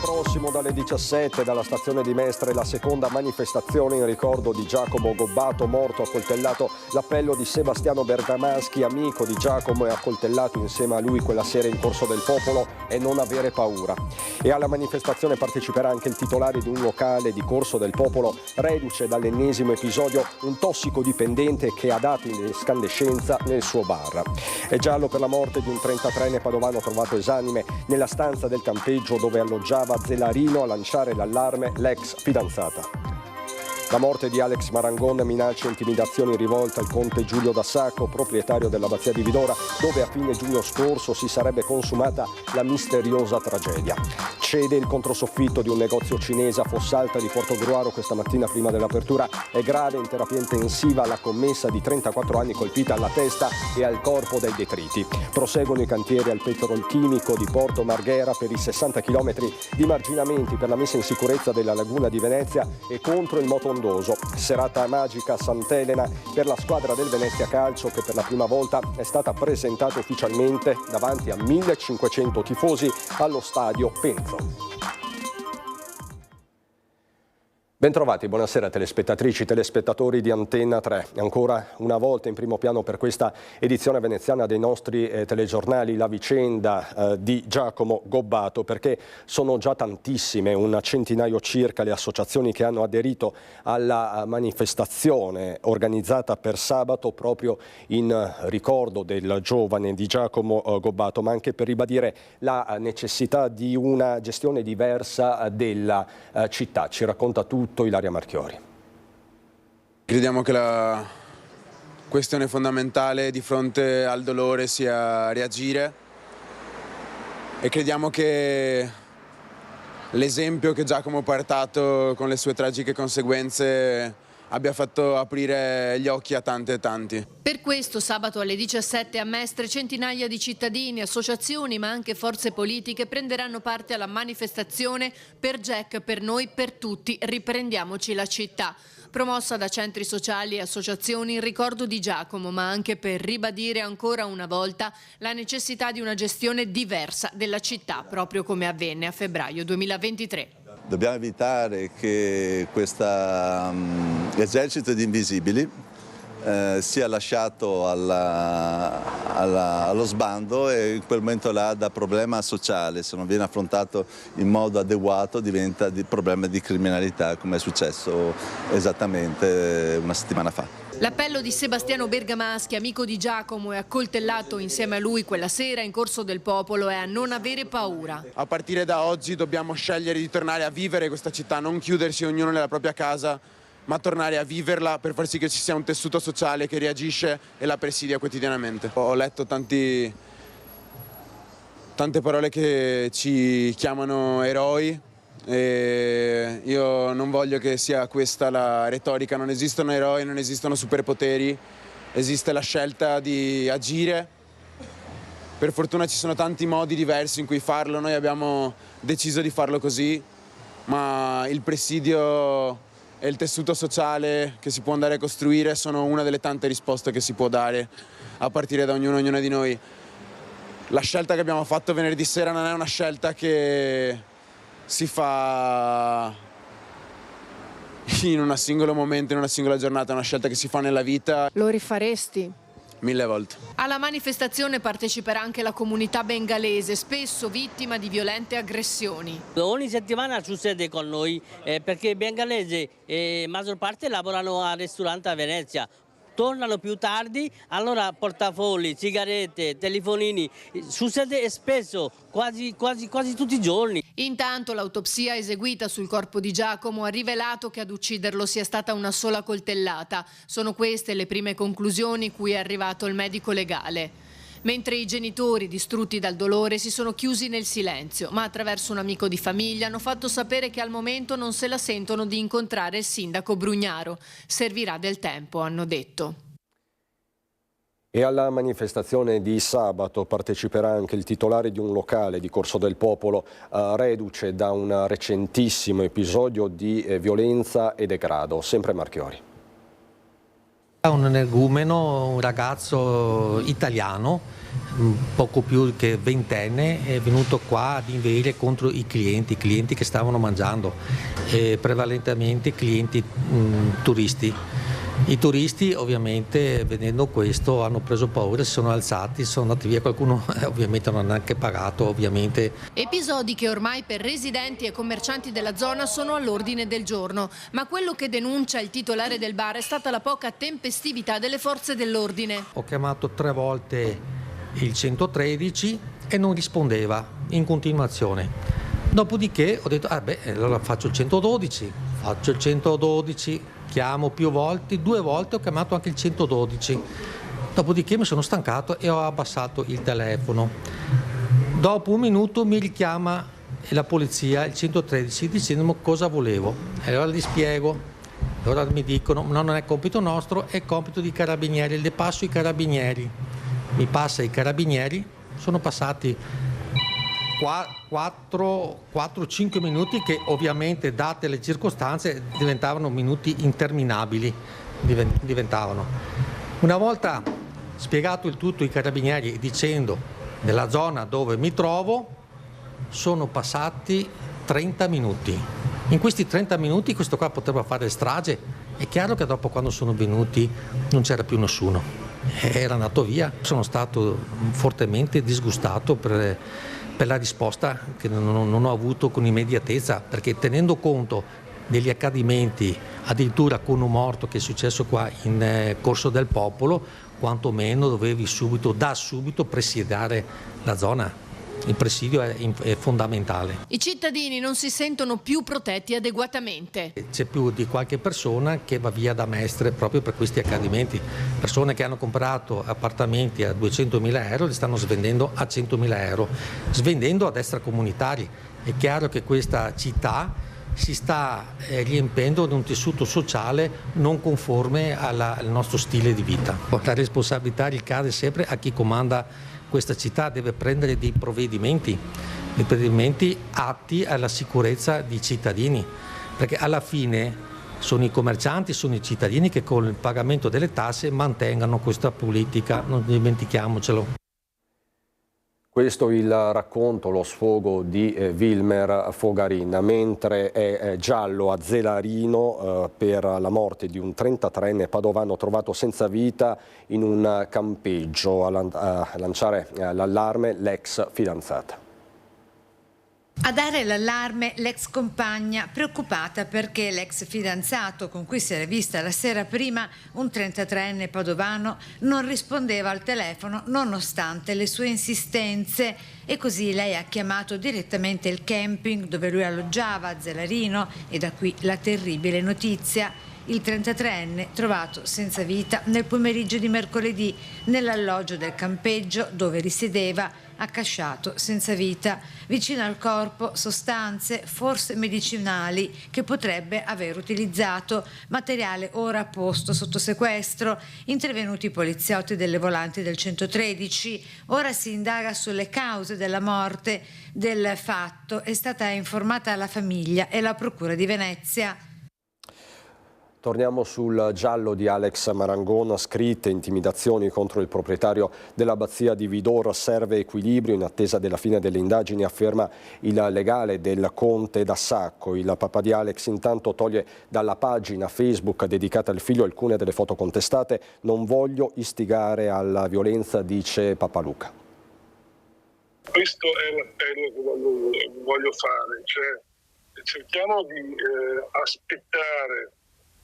prossimo dalle 17 dalla stazione di Mestre la seconda manifestazione in ricordo di Giacomo Gobbato, morto accoltellato. L'appello di Sebastiano Bergamaschi, amico di Giacomo e accoltellato insieme a lui quella sera in Corso del Popolo, è non avere paura. E alla manifestazione parteciperà anche il titolare di un locale di Corso del Popolo, reduce dall'ennesimo episodio, un tossicodipendente che ha dato in escandescenza nel suo bar. È giallo per la morte di un 33enne padovano trovato esanime nella stanza del campeggio dove alloggiava Zelarino. A lanciare l'allarme l'ex fidanzata. La morte di Alex Marangon, minacce e intimidazioni in rivolta al conte Giulio da Sacco, proprietario dell'abbazia di Vidora, dove a fine giugno scorso si sarebbe consumata la misteriosa tragedia. Cede il controsoffitto di un negozio cinese a Fossalta di Portogruaro questa mattina prima dell'apertura. È grave, in terapia intensiva, la commessa di 34 anni colpita alla testa e al corpo dai detriti. Proseguono i cantieri al petrolchimico di Porto Marghera per i 60 km di marginamenti per la messa in sicurezza della laguna di Venezia e contro il moto ondoso. Serata magica a Sant'Elena per la squadra del Venezia Calcio, che per la prima volta è stata presentata ufficialmente davanti a 1500 tifosi allo stadio Penzo. Bentrovati, buonasera telespettatrici, telespettatori di Antenna 3. Ancora una volta in primo piano per questa edizione veneziana dei nostri telegiornali la vicenda di Giacomo Gobbato, perché sono già tantissime, un centinaio circa, le associazioni che hanno aderito alla manifestazione organizzata per sabato proprio in ricordo del giovane di Giacomo Gobbato, ma anche per ribadire la necessità di una gestione diversa della città. Ci racconta tutto Ilaria Marchiori. Crediamo che la questione fondamentale di fronte al dolore sia reagire e crediamo che l'esempio che Giacomo ha portato con le sue tragiche conseguenze abbia fatto aprire gli occhi a tante e tanti. Per questo sabato alle 17 a Mestre centinaia di cittadini, associazioni ma anche forze politiche prenderanno parte alla manifestazione Per Jack, per noi, per tutti, riprendiamoci la città. Promossa da centri sociali e associazioni in ricordo di Giacomo, ma anche per ribadire ancora una volta la necessità di una gestione diversa della città, proprio come avvenne a febbraio 2023. Dobbiamo evitare che questo esercito di invisibili sia lasciato allo sbando e in quel momento là da problema sociale, se non viene affrontato in modo adeguato, diventa di problema di criminalità, come è successo esattamente una settimana fa. L'appello di Sebastiano Bergamaschi, amico di Giacomo e accoltellato insieme a lui quella sera in Corso del Popolo, è a non avere paura. A partire da oggi dobbiamo scegliere di tornare a vivere questa città, non chiudersi ognuno nella propria casa, ma tornare a viverla per far sì che ci sia un tessuto sociale che reagisce e la presidia quotidianamente. Ho letto tante parole che ci chiamano eroi e io non voglio che sia questa la retorica. Non esistono eroi, non esistono superpoteri, esiste la scelta di agire. Per fortuna ci sono tanti modi diversi in cui farlo, noi abbiamo deciso di farlo così, ma il presidio e il tessuto sociale che si può andare a costruire sono una delle tante risposte che si può dare a partire da ognuna di noi. La scelta che abbiamo fatto venerdì sera non è una scelta che si fa in un singolo momento, in una singola giornata, è una scelta che si fa nella vita. Lo rifaresti? 1000 volte. Alla manifestazione parteciperà anche la comunità bengalese, spesso vittima di violente aggressioni. Ogni settimana succede con noi perché i bengalesi maggior parte lavorano al ristorante a Venezia. Tornano più tardi, allora portafogli, sigarette, telefonini, succede spesso, quasi tutti i giorni. Intanto l'autopsia eseguita sul corpo di Giacomo ha rivelato che ad ucciderlo sia stata una sola coltellata. Sono queste le prime conclusioni cui è arrivato il medico legale. Mentre i genitori, distrutti dal dolore, si sono chiusi nel silenzio, ma attraverso un amico di famiglia hanno fatto sapere che al momento non se la sentono di incontrare il sindaco Brugnaro. Servirà del tempo, hanno detto. E alla manifestazione di sabato parteciperà anche il titolare di un locale di Corso del Popolo, reduce da un recentissimo episodio di violenza e degrado, sempre Marchiori. Un energumeno, un ragazzo italiano poco più che ventenne, è venuto qua ad inveire contro i clienti che stavano mangiando, prevalentemente clienti turisti. I turisti ovviamente vedendo questo hanno preso paura, si sono alzati, sono andati via, qualcuno ovviamente non ha neanche pagato ovviamente. Episodi che ormai per residenti e commercianti della zona sono all'ordine del giorno, ma quello che denuncia il titolare del bar è stata la poca tempestività delle forze dell'ordine. Ho chiamato 3 volte il 113 e non rispondeva in continuazione. Dopodiché ho detto allora faccio il 112, chiamo più volte, 2 volte ho chiamato anche il 112. Dopodiché mi sono stancato e ho abbassato il telefono. Dopo 1 minuto mi richiama la polizia, il 113, dicendomi cosa volevo. E allora gli spiego. Allora mi dicono no, non è compito nostro, è compito di carabinieri, le passo i carabinieri. Mi passa i carabinieri, sono passati 4-5 minuti che ovviamente date le circostanze diventavano minuti interminabili, diventavano. Una volta spiegato il tutto ai carabinieri dicendo nella zona dove mi trovo, sono passati 30 minuti. In questi 30 minuti questo qua poteva fare strage. È chiaro che dopo quando sono venuti non c'era più nessuno, era andato via. Sono stato fortemente disgustato per la risposta che non ho avuto con immediatezza, perché tenendo conto degli accadimenti, addirittura con un morto che è successo qua in Corso del Popolo, quantomeno dovevi da subito presidiare la zona. Il presidio è fondamentale. I cittadini non si sentono più protetti adeguatamente. C'è più di qualche persona che va via da Mestre proprio per questi accadimenti. Persone che hanno comprato appartamenti a 200.000 euro li stanno svendendo a 100.000 euro, svendendo ad extracomunitari. È chiaro che questa città si sta riempendo di un tessuto sociale non conforme al nostro stile di vita. La responsabilità ricade sempre a chi comanda questa città, deve prendere dei provvedimenti atti alla sicurezza dei cittadini, perché alla fine sono i commercianti, sono i cittadini che con il pagamento delle tasse mantengono questa politica, non dimentichiamocelo. Questo il racconto, lo sfogo di Wilmer Fogarin, mentre è giallo a Zelarino per la morte di un 33enne padovano trovato senza vita in un campeggio, a lanciare l'allarme l'ex fidanzata. A dare l'allarme l'ex compagna, preoccupata perché l'ex fidanzato con cui si era vista la sera prima, un 33enne padovano, non rispondeva al telefono nonostante le sue insistenze, e così lei ha chiamato direttamente il camping dove lui alloggiava a Zelarino, e da qui la terribile notizia. Il 33enne trovato senza vita nel pomeriggio di mercoledì nell'alloggio del campeggio dove risiedeva, accasciato senza vita. Vicino al corpo sostanze, forse medicinali, che potrebbe aver utilizzato, materiale ora posto sotto sequestro. Intervenuti i poliziotti delle volanti del 113. Ora si indaga sulle cause della morte. Del fatto è stata informata la famiglia e la procura di Venezia. Torniamo sul giallo di Alex Marangon, scritte, intimidazioni contro il proprietario dell'abbazia di Vidor, serve equilibrio in attesa della fine delle indagini, afferma il legale del conte da Sacco. Il papà di Alex intanto toglie dalla pagina Facebook dedicata al figlio alcune delle foto contestate. Non voglio istigare alla violenza, dice Papa Luca. Questo è l'appello che voglio fare, cioè cerchiamo di aspettare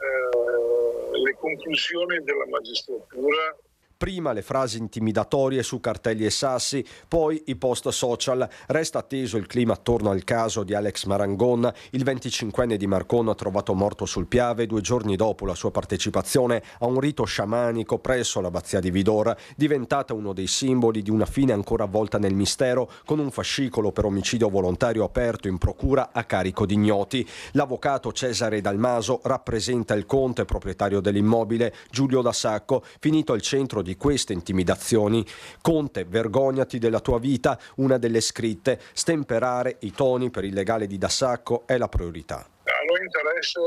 le conclusioni della magistratura. Prima le frasi intimidatorie su cartelli e sassi, poi i post social. Resta atteso il clima attorno al caso di Alex Marangon, il 25enne di Marcon trovato morto sul Piave 2 giorni dopo la sua partecipazione a un rito sciamanico presso l'abbazia di Vidor, diventata uno dei simboli di una fine ancora avvolta nel mistero, con un fascicolo per omicidio volontario aperto in procura a carico di ignoti. L'avvocato Cesare Dalmaso rappresenta il conte proprietario dell'immobile, Giulio da Sacco, finito al centro di queste intimidazioni. Conte, vergognati della tua vita, una delle scritte. Stemperare i toni per il legale di Da Sacco è la priorità. A noi interessa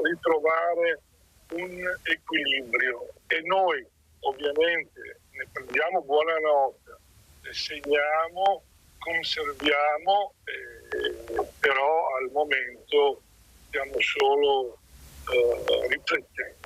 ritrovare un equilibrio e noi ovviamente ne prendiamo buona nota, segniamo, conserviamo, però al momento stiamo solo riflettendo.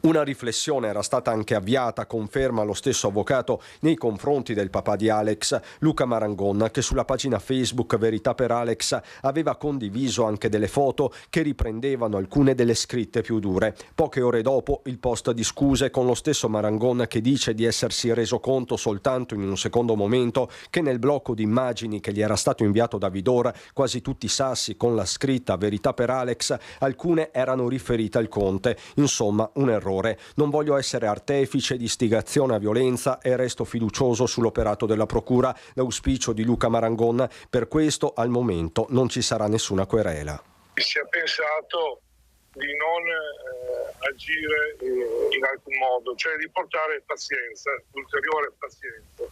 Una riflessione era stata anche avviata, conferma lo stesso avvocato, nei confronti del papà di Alex, Luca Marangon, che sulla pagina Facebook Verità per Alex aveva condiviso anche delle foto che riprendevano alcune delle scritte più dure. Poche ore dopo il post di scuse con lo stesso Marangon che dice di essersi reso conto soltanto in un secondo momento che nel blocco di immagini che gli era stato inviato da Vidor, quasi tutti sassi con la scritta Verità per Alex, alcune erano riferite al Conte. Insomma, un errore. Non voglio essere artefice di istigazione a violenza e resto fiducioso sull'operato della Procura. L'auspicio di Luca Marangon, per questo al momento non ci sarà nessuna querela. Si è pensato di non agire in alcun modo, cioè di portare pazienza, ulteriore pazienza.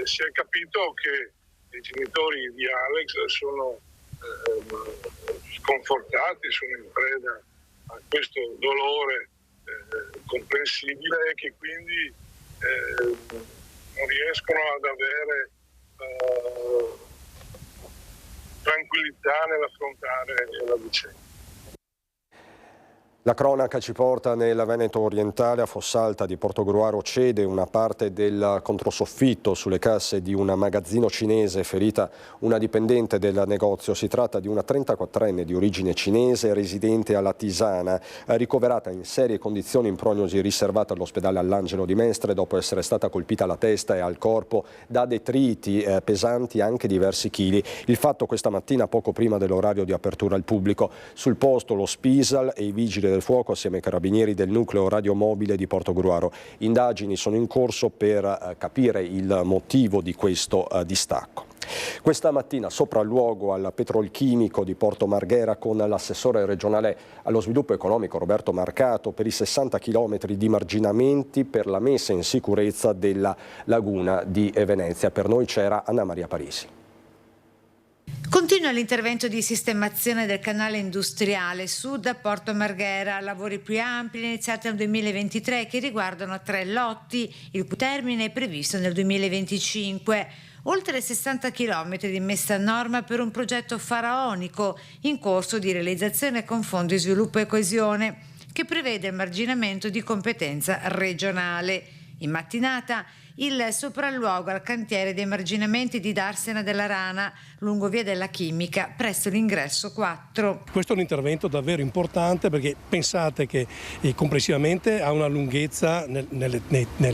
Si è capito che i genitori di Alex sono sconfortati, sono in preda a questo dolore comprensibile e che quindi non riescono ad avere tranquillità nell'affrontare la vicenda. La cronaca ci porta nel Veneto orientale. A Fossalta di Portogruaro cede una parte del controsoffitto sulle casse di un magazzino cinese, ferita una dipendente del negozio. Si tratta di una 34enne di origine cinese residente alla Tisana, ricoverata in serie condizioni in prognosi riservata all'ospedale All'Angelo di Mestre dopo essere stata colpita alla testa e al corpo da detriti pesanti anche diversi chili. Il fatto questa mattina poco prima dell'orario di apertura al pubblico. Sul posto lo Spisal e i vigili del fuoco assieme ai carabinieri del nucleo radiomobile di Portogruaro. Indagini sono in corso per capire il motivo di questo distacco. Questa mattina sopralluogo al petrolchimico di Porto Marghera con l'assessore regionale allo sviluppo economico Roberto Marcato per i 60 km di marginamenti per la messa in sicurezza della laguna di Venezia. Per noi c'era Anna Maria Parisi. Continua l'intervento di sistemazione del canale industriale sud a Porto Marghera, lavori più ampi iniziati nel 2023 che riguardano 3 lotti, il cui termine è previsto nel 2025. Oltre 60 km di messa a norma per un progetto faraonico in corso di realizzazione con fondi sviluppo e coesione che prevede il marginamento di competenza regionale. In mattinata il sopralluogo al cantiere dei marginamenti di Darsena della Rana, lungo via della Chimica, presso l'ingresso 4. Questo è un intervento davvero importante perché pensate che complessivamente ha una lunghezza nelle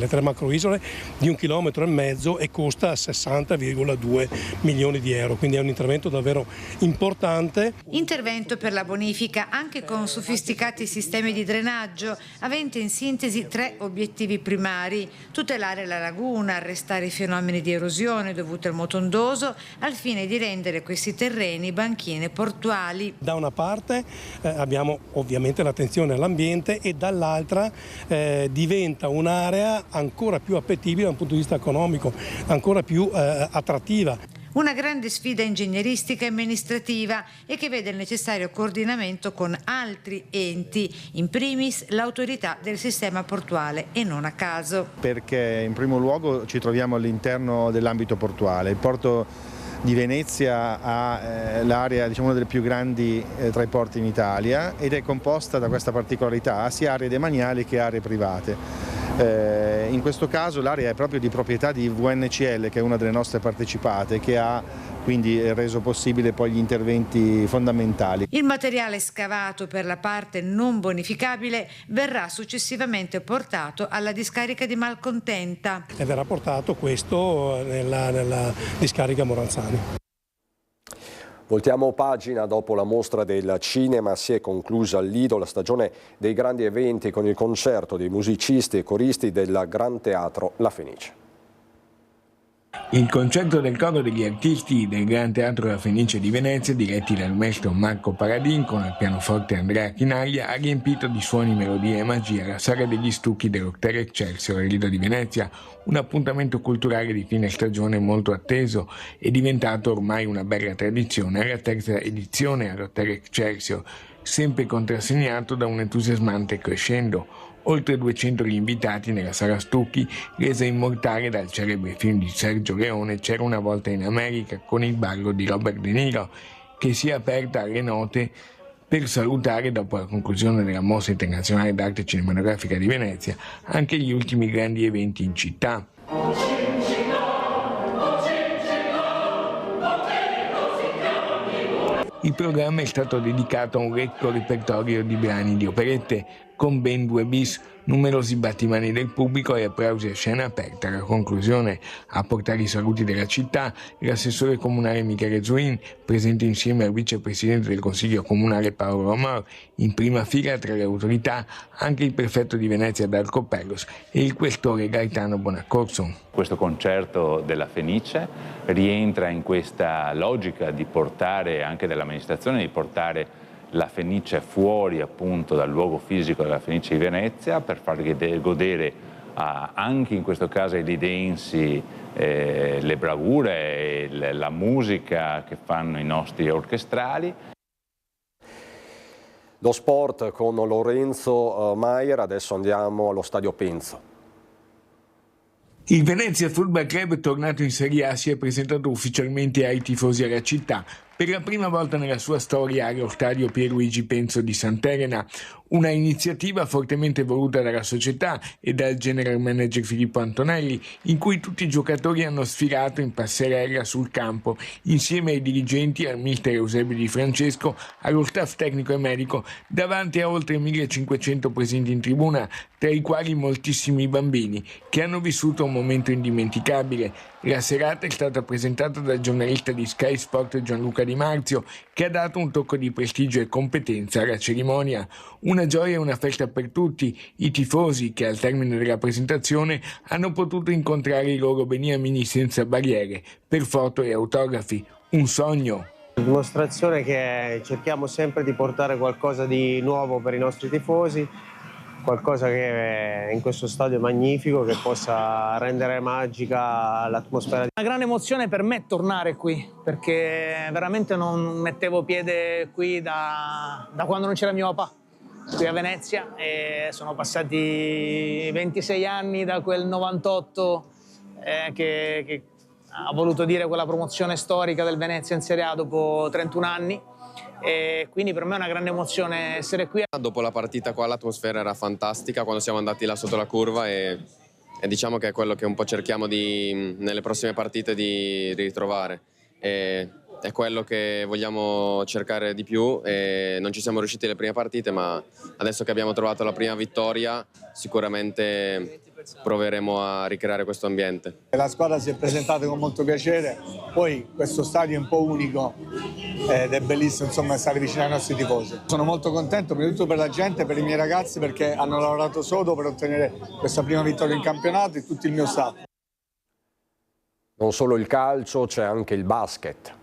3 macroisole di 1,5 km e costa 60,2 milioni di euro, quindi è un intervento davvero importante. Intervento per la bonifica anche con sofisticati sistemi di drenaggio, avente in sintesi 3 obiettivi primari: tutelare la laguna, arrestare i fenomeni di erosione dovuti al moto ondoso, al fine di rendere questi terreni banchine portuali. Da una parte abbiamo ovviamente l'attenzione all'ambiente e dall'altra diventa un'area ancora più appetibile da un punto di vista economico, ancora più attrattiva. Una grande sfida ingegneristica e amministrativa e che vede il necessario coordinamento con altri enti, in primis l'autorità del sistema portuale, e non a caso. Perché in primo luogo ci troviamo all'interno dell'ambito portuale. Il porto di Venezia ha l'area, diciamo, una delle più grandi tra i porti in Italia ed è composta da questa particolarità, sia aree demaniali che aree private. In questo caso l'area è proprio di proprietà di VNCL, che è una delle nostre partecipate, che ha quindi reso possibile poi gli interventi fondamentali. Il materiale scavato per la parte non bonificabile verrà successivamente portato alla discarica di Malcontenta. E verrà portato questo nella discarica Moranzani. Voltiamo pagina. Dopo la mostra del cinema si è conclusa al Lido la stagione dei grandi eventi con il concerto dei musicisti e coristi del Gran Teatro La Fenice. Il concerto del coro degli artisti del Gran Teatro La Fenice di Venezia, diretti dal maestro Marco Paradin con al pianoforte Andrea Chinaglia, ha riempito di suoni, melodie e magia la sala degli stucchi dell'Hotel Excelsior al Lido di Venezia, un appuntamento culturale di fine stagione molto atteso e diventato ormai una bella tradizione. Alla terza edizione all'Hotel Excelsior sempre contrassegnato da un entusiasmante crescendo. Oltre 200 gli invitati nella Sala Stucchi, resa immortale dal celebre film di Sergio Leone C'era una volta in America, con il ballo di Robert De Niro, che si è aperta alle note per salutare, dopo la conclusione della Mostra Internazionale d'Arte Cinematografica di Venezia, anche gli ultimi grandi eventi in città. Il programma è stato dedicato a un ricco repertorio di brani di operette, con ben 2 bis, numerosi battimani del pubblico e applausi a scena aperta. Alla conclusione, a portare i saluti della città, l'assessore comunale Michele Zuin, presente insieme al vicepresidente del Consiglio Comunale Paolo Romor, in prima fila tra le autorità anche il prefetto di Venezia Darko Pellos e il questore Gaetano Bonaccorso. Questo concerto della Fenice rientra in questa logica di portare, anche dell'amministrazione, di portare la Fenice fuori appunto dal luogo fisico della Fenice di Venezia, per far godere anche in questo caso ai lidensi le bravure e la musica che fanno i nostri orchestrali. Lo sport con Lorenzo Maier, adesso andiamo allo Stadio Penzo. Il Venezia Football Club, tornato in Serie A, si è presentato ufficialmente ai tifosi della città. Per la prima volta nella sua storia allo stadio Pierluigi Penzo di Sant'Elena, una iniziativa fortemente voluta dalla società e dal general manager Filippo Antonelli, in cui tutti i giocatori hanno sfilato in passerella sul campo, insieme ai dirigenti, al mister Eusebio Di Francesco, allo staff tecnico e medico, davanti a oltre 1500 presenti in tribuna, tra i quali moltissimi bambini, che hanno vissuto un momento indimenticabile. La serata è stata presentata dal giornalista di Sky Sport Gianluca Di Marzio, che ha dato un tocco di prestigio e competenza alla cerimonia. Una gioia e una festa per tutti, i tifosi che al termine della presentazione hanno potuto incontrare i loro beniamini senza barriere, per foto e autografi. Un sogno. Dimostrazione che cerchiamo sempre di portare qualcosa di nuovo per i nostri tifosi, qualcosa che in questo stadio magnifico, che possa rendere magica l'atmosfera. Una grande emozione per me tornare qui, perché veramente non mettevo piede qui da quando non c'era mio papà, qui a Venezia, e sono passati 26 anni da quel 98 che ha voluto dire quella promozione storica del Venezia in Serie A dopo 31 anni. E quindi per me è una grande emozione essere qui. Dopo la partita qua l'atmosfera era fantastica quando siamo andati là sotto la curva e diciamo che è quello che un po' cerchiamo nelle prossime partite di ritrovare. È quello che vogliamo cercare di più e non ci siamo riusciti le prime partite, ma adesso che abbiamo trovato la prima vittoria sicuramente proveremo a ricreare questo ambiente. La squadra si è presentata con molto piacere, poi questo stadio è un po' unico ed è bellissimo insomma stare vicino ai nostri tifosi. Sono molto contento prima di tutto per la gente, per i miei ragazzi, perché hanno lavorato sodo per ottenere questa prima vittoria in campionato, e tutto il mio staff. Non solo il calcio, c'è anche il basket.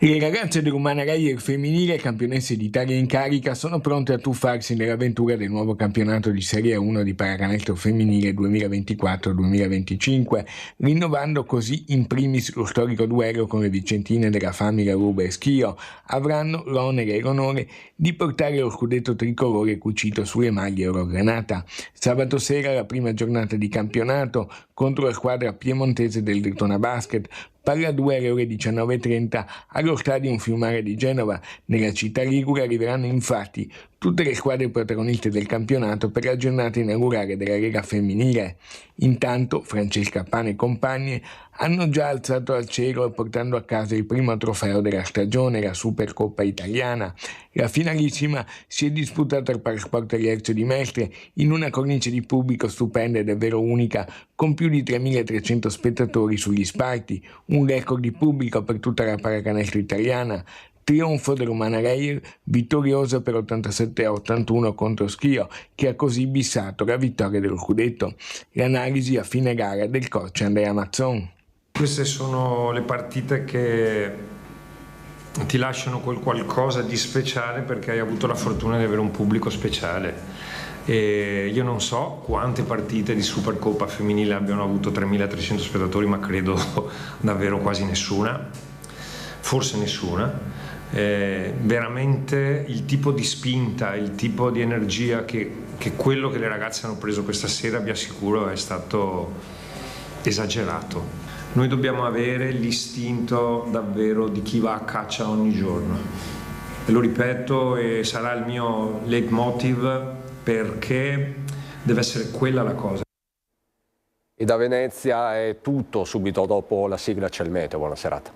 Le ragazze dell'Umana Reyer femminile, campionesse d'Italia in carica, sono pronte a tuffarsi nell'avventura del nuovo campionato di Serie 1 di pallacanestro femminile 2024-2025, rinnovando così in primis lo storico duello con le vicentine della famiglia Ruba e Schio. Avranno l'onere e l'onore di portare lo scudetto tricolore cucito sulle maglie oro-granata. Sabato sera la prima giornata di campionato contro la squadra piemontese del Daytona Basket. Palla 2 alle ore 19:30 allo Stadium Fiumare di Genova. Nella città ligure arriveranno infatti tutte le squadre protagoniste del campionato per la giornata inaugurale della Lega Femminile. Intanto Francesca Pane e compagni hanno già alzato al cielo portando a casa il primo trofeo della stagione, la Supercoppa italiana. La finalissima si è disputata al Parasport Rierzo di Mestre in una cornice di pubblico stupenda e davvero unica, con più di 3.300 spettatori sugli spalti, un record di pubblico per tutta la pallacanestro italiana. Trionfo dell'Umana Reyer, vittoriosa per 87-81 contro Schio, che ha così bissato la vittoria dello scudetto. L'analisi a fine gara del coach Andrea Mazzon. Queste sono le partite che ti lasciano quel qualcosa di speciale, perché hai avuto la fortuna di avere un pubblico speciale. E io non so quante partite di Supercoppa femminile abbiano avuto 3.300 spettatori, ma credo davvero quasi nessuna, forse nessuna. veramente il tipo di spinta, il tipo di energia che quello che le ragazze hanno preso questa sera, vi assicuro, è stato esagerato. Noi dobbiamo avere l'istinto davvero di chi va a caccia ogni giorno. E lo ripeto, e sarà il mio leitmotiv, perché deve essere quella la cosa. E da Venezia è tutto, subito dopo la sigla c'è il meteo, buona serata.